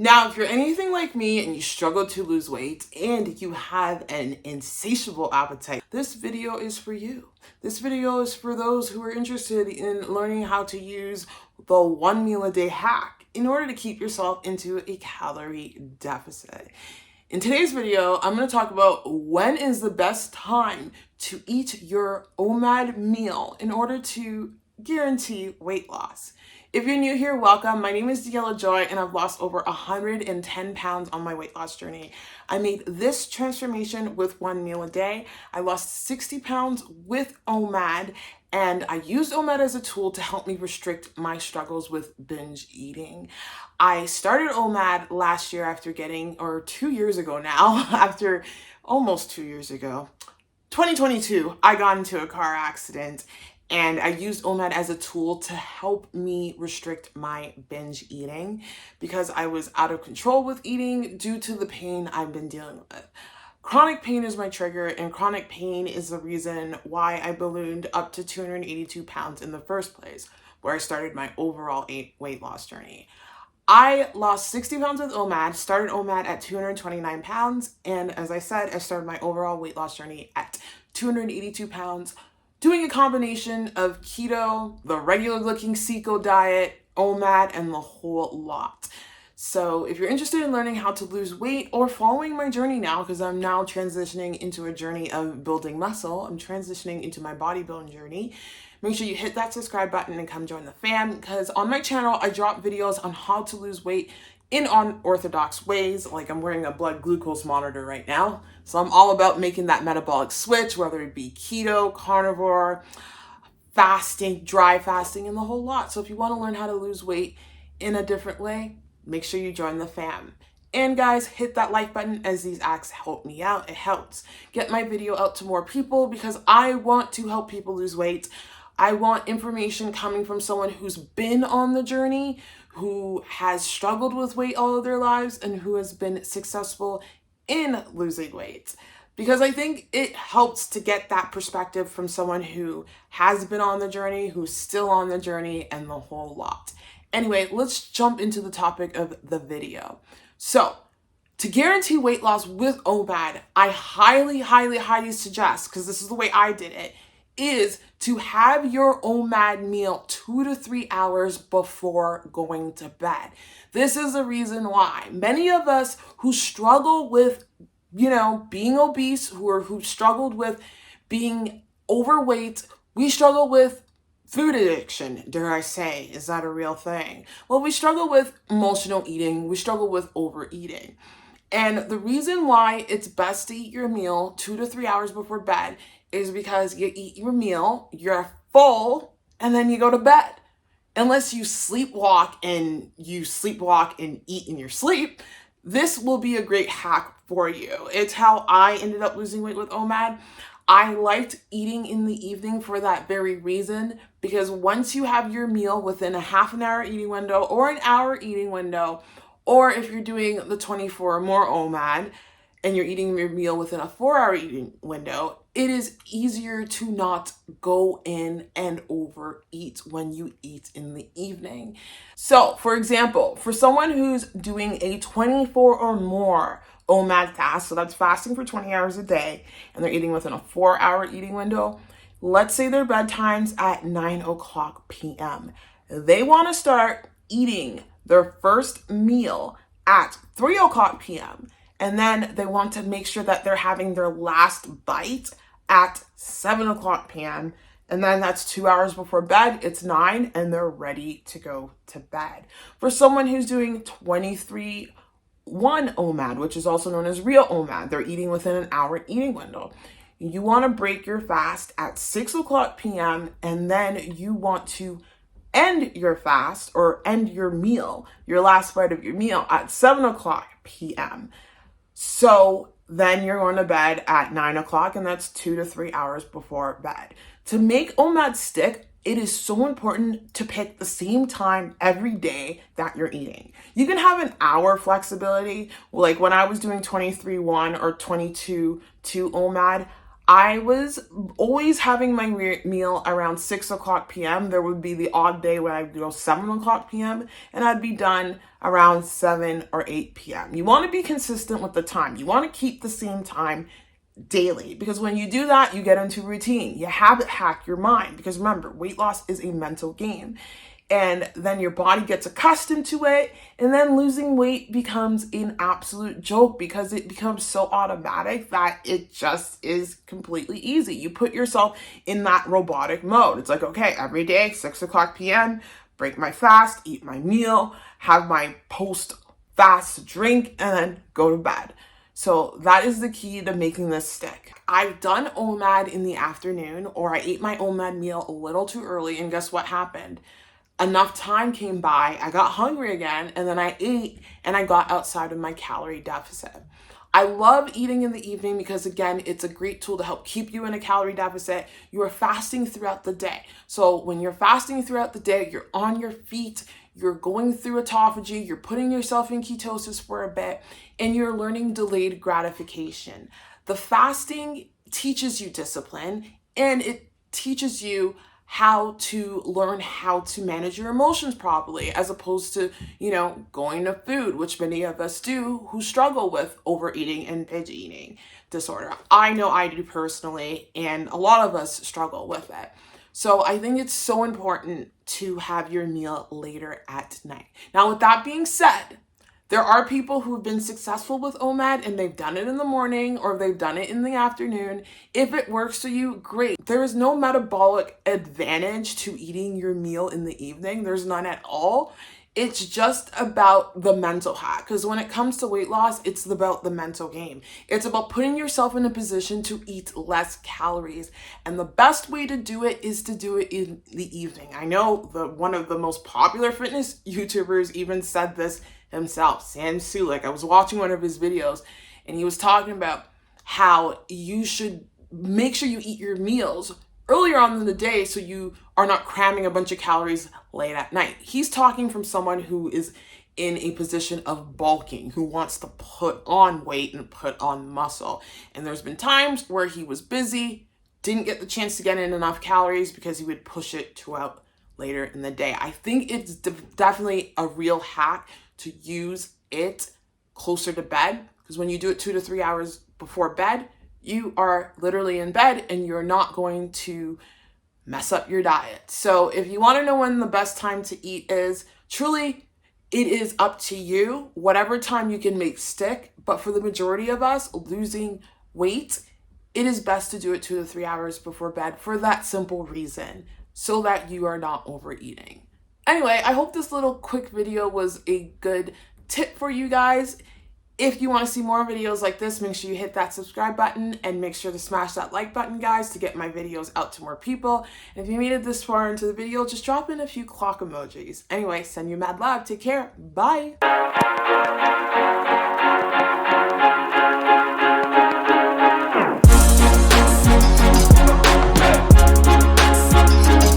Now, if you're anything like me and you struggle to lose weight and you have an insatiable appetite, this video is for you. This video is for those who are interested in learning how to use the 1 meal a day hack in order to keep yourself into a calorie deficit. In today's video, I'm going to talk about when is the best time to eat your OMAD meal in order to guarantee weight loss. If you're new here, welcome. My name is Daniella Joy and I've lost over 110 pounds on my weight loss journey. I made this transformation with 1 meal a day. I lost 60 pounds with OMAD, and I used OMAD as a tool to help me restrict my struggles with binge eating. I started OMAD last year after or 2 years ago now, after almost 2 years ago. 2022, I got into a car accident and I used OMAD as a tool to help me restrict my binge eating because I was out of control with eating due to the pain I've been dealing with. Chronic pain is my trigger, and chronic pain is the reason why I ballooned up to 282 pounds in the first place, where I started my overall weight loss journey. I lost 60 pounds with OMAD, started OMAD at 229 pounds, and as I said, I started my overall weight loss journey at 282 pounds, doing a combination of keto, the regular looking Seco diet, OMAD, and the whole lot. So if you're interested in learning how to lose weight or following my journey now, because I'm now transitioning into a journey of building muscle, I'm transitioning into my bodybuilding journey, make sure you hit that subscribe button and come join the fam, because on my channel, I drop videos on how to lose weight in unorthodox ways. Like I'm wearing a blood glucose monitor right now. So I'm all about making that metabolic switch, whether it be keto, carnivore, fasting, dry fasting, and the whole lot. So if you want to learn how to lose weight in a different way, make sure you join the fam. And guys, hit that like button, as these acts help me out. It helps get my video out to more people because I want to help people lose weight. I want information coming from someone who's been on the journey, who has struggled with weight all of their lives, and who has been successful in losing weight. Because I think it helps to get that perspective from someone who has been on the journey, who's still on the journey, and the whole lot. Anyway, let's jump into the topic of the video. So, to guarantee weight loss with OMAD, I highly suggest, because this is the way I did it, is to have your OMAD meal 2 to 3 hours before going to bed. This is the reason why many of us who struggle with, being obese, who struggled with being overweight, we struggle with food addiction, dare I say. Is that a real thing? Well, we struggle with emotional eating. We struggle with overeating. And the reason why it's best to eat your meal 2 to 3 hours before bed is because you eat your meal, you're full, and then you go to bed. Unless you sleepwalk and eat in your sleep, this will be a great hack for you. It's how I ended up losing weight with OMAD. I liked eating in the evening for that very reason, because once you have your meal within a half an hour eating window or an hour eating window, or if you're doing the 24 or more OMAD and you're eating your meal within a 4-hour eating window, it is easier to not go in and overeat when you eat in the evening. So, for example, for someone who's doing a 24 or more OMAD fast, so that's fasting for 20 hours a day, and they're eating within a 4-hour eating window, let's say their bedtime's at 9 o'clock p.m. They want to start eating their first meal at 3 o'clock p.m. And then they want to make sure that they're having their last bite at 7 o'clock p.m. And then that's 2 hours before bed. It's 9 and they're ready to go to bed. For someone who's doing 23-1 OMAD, which is also known as real OMAD, they're eating within an hour eating window. You want to break your fast at 6 o'clock p.m. and then you want to end your fast or end your meal, your last bite of your meal, at 7 o'clock p.m. So then you're going to bed at 9 o'clock, and that's 2 to 3 hours before bed. To make OMAD stick, it is so important to pick the same time every day that you're eating. You can have an hour flexibility. Like when I was doing 23-1 or 22-2 OMAD, I was always having my meal around 6 o'clock p.m. There would be the odd day when I'd go 7 o'clock p.m. and I'd be done around 7 or 8 p.m. You want to be consistent with the time. You want to keep the same time daily, because when you do that, you get into routine. You habit hack your mind, because remember, weight loss is a mental game. And then your body gets accustomed to it, and then losing weight becomes an absolute joke because it becomes so automatic that it just is completely easy. You put yourself in that robotic mode. It's like, okay, every day, 6 o'clock p.m., break my fast, eat my meal, have my post-fast drink, and then go to bed. So that is the key to making this stick. I've done OMAD in the afternoon, or I ate my OMAD meal a little too early, and guess what happened? Enough time came by, I got hungry again, and then I ate and I got outside of my calorie deficit. I love eating in the evening because, again, it's a great tool to help keep you in a calorie deficit. You are fasting throughout the day. So when you're fasting throughout the day, you're on your feet, you're going through autophagy, you're putting yourself in ketosis for a bit, and you're learning delayed gratification. The fasting teaches you discipline, and it teaches you how to learn how to manage your emotions properly, as opposed to, going to food, which many of us do who struggle with overeating and binge eating disorder. I know I do personally, and a lot of us struggle with it. So I think it's so important to have your meal later at night. Now, with that being said, there are people who have been successful with OMAD and they've done it in the morning or they've done it in the afternoon. If it works for you, great. There is no metabolic advantage to eating your meal in the evening. There's none at all. It's just about the mental hack, because when it comes to weight loss, it's about the mental game. It's about putting yourself in a position to eat less calories. And the best way to do it is to do it in the evening. I know one of the most popular fitness YouTubers even said this himself, Sam Sulik. I was watching one of his videos and he was talking about how you should make sure you eat your meals earlier on in the day so you are not cramming a bunch of calories late at night. He's talking from someone who is in a position of bulking, who wants to put on weight and put on muscle. And there's been times where he was busy, didn't get the chance to get in enough calories because he would push it throughout later in the day. I think it's definitely a real hack to use it closer to bed, because when you do it 2 to 3 hours before bed, you are literally in bed and you're not going to mess up your diet. So if you want to know when the best time to eat is, truly, it is up to you, whatever time you can make stick. But for the majority of us losing weight, it is best to do it 2 to 3 hours before bed for that simple reason, so that you are not overeating. Anyway, I hope this little quick video was a good tip for you guys. If you want to see more videos like this, make sure you hit that subscribe button and make sure to smash that like button, guys, to get my videos out to more people. And if you made it this far into the video, just drop in a few clock emojis. Anyway, send you mad love. Take care. Bye.